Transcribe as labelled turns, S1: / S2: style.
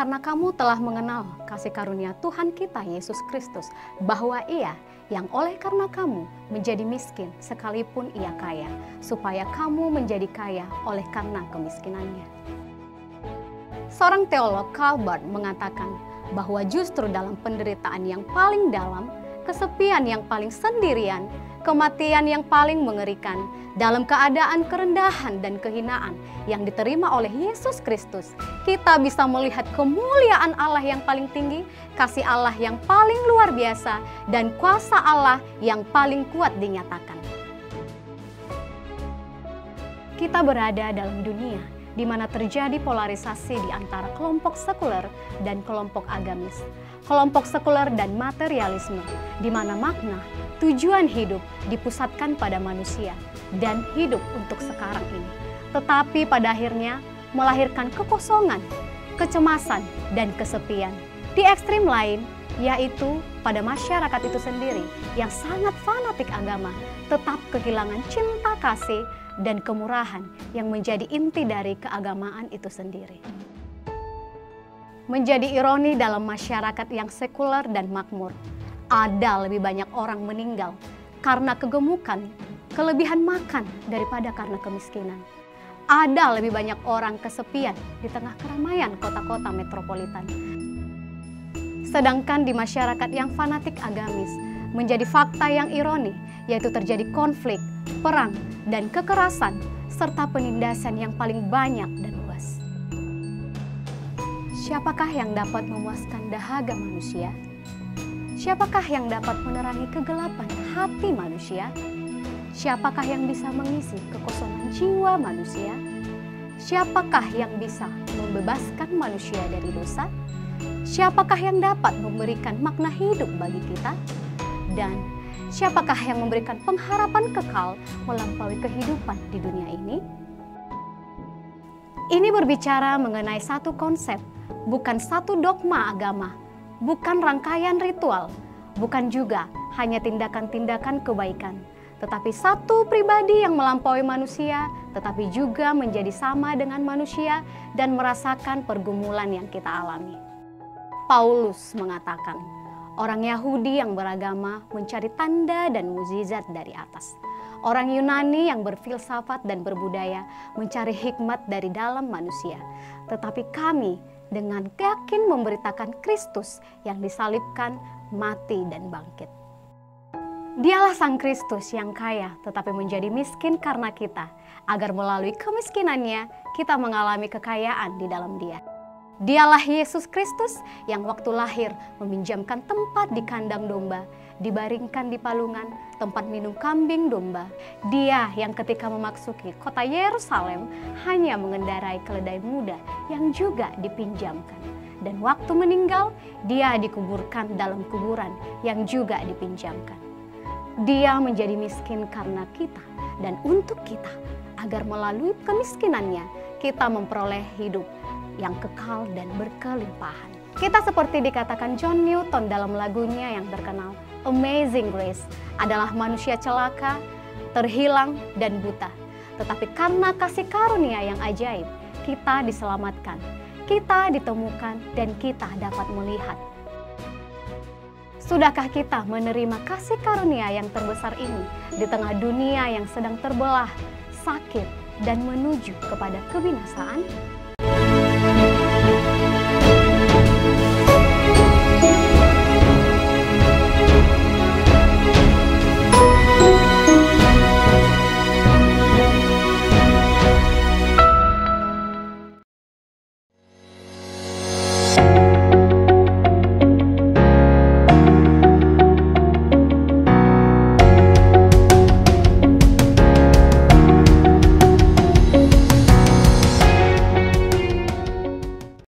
S1: karena kamu telah mengenal kasih karunia Tuhan kita Yesus Kristus, bahwa Ia yang oleh karena kamu menjadi miskin sekalipun Ia kaya, supaya kamu menjadi kaya oleh karena kemiskinannya. Seorang teolog Karl Barth mengatakan bahwa justru dalam penderitaan yang paling dalam, kesepian yang paling sendirian, kematian yang paling mengerikan, dalam keadaan kerendahan dan kehinaan yang diterima oleh Yesus Kristus, kita bisa melihat kemuliaan Allah yang paling tinggi, kasih Allah yang paling luar biasa, dan kuasa Allah yang paling kuat dinyatakan. Kita berada dalam dunia di mana terjadi polarisasi di antara kelompok sekuler dan kelompok agamis, kelompok sekuler dan materialisme, di mana makna, tujuan hidup dipusatkan pada manusia dan hidup untuk sekarang ini. Tetapi pada akhirnya melahirkan kekosongan, kecemasan, dan kesepian. Di ekstrim lain, yaitu pada masyarakat itu sendiri yang sangat fanatik agama, tetap kehilangan cinta kasih dan kemurahan yang menjadi inti dari keagamaan itu sendiri. Menjadi ironi dalam masyarakat yang sekuler dan makmur, ada lebih banyak orang meninggal karena kegemukan, kelebihan makan daripada karena kemiskinan. Ada lebih banyak orang kesepian di tengah keramaian kota-kota metropolitan. Sedangkan di masyarakat yang fanatik agamis, menjadi fakta yang ironi, yaitu terjadi konflik, perang, dan kekerasan, serta penindasan yang paling banyak dan luas. Siapakah yang dapat memuaskan dahaga manusia? Siapakah yang dapat menerangi kegelapan hati manusia? Siapakah yang bisa mengisi kekosongan jiwa manusia? Siapakah yang bisa membebaskan manusia dari dosa? Siapakah yang dapat memberikan makna hidup bagi kita? Dan siapakah yang memberikan pengharapan kekal melampaui kehidupan di dunia ini? Ini berbicara mengenai satu konsep, bukan satu dogma agama, bukan rangkaian ritual, bukan juga hanya tindakan-tindakan kebaikan, tetapi satu pribadi yang melampaui manusia, tetapi juga menjadi sama dengan manusia dan merasakan pergumulan yang kita alami. Paulus mengatakan, orang Yahudi yang beragama mencari tanda dan mukjizat dari atas. Orang Yunani yang berfilsafat dan berbudaya mencari hikmat dari dalam manusia. Tetapi kami dengan yakin memberitakan Kristus yang disalibkan, mati dan bangkit. Dialah Sang Kristus yang kaya tetapi menjadi miskin karena kita, agar melalui kemiskinannya kita mengalami kekayaan di dalam Dia. Dialah Yesus Kristus yang waktu lahir meminjamkan tempat di kandang domba, dibaringkan di palungan, tempat minum kambing domba. Dia yang ketika memasuki kota Yerusalem hanya mengendarai keledai muda yang juga dipinjamkan. Dan waktu meninggal, Dia dikuburkan dalam kuburan yang juga dipinjamkan. Dia menjadi miskin karena kita dan untuk kita, agar melalui kemiskinannya kita memperoleh hidup yang kekal dan berkelimpahan. Kita seperti dikatakan John Newton dalam lagunya yang terkenal, Amazing Grace, adalah manusia celaka, terhilang, dan buta. Tetapi karena kasih karunia yang ajaib, kita diselamatkan, kita ditemukan, dan kita dapat melihat. Sudahkah kita menerima kasih karunia yang terbesar ini di tengah dunia yang sedang terbelah, sakit, dan menuju kepada kebinasaan?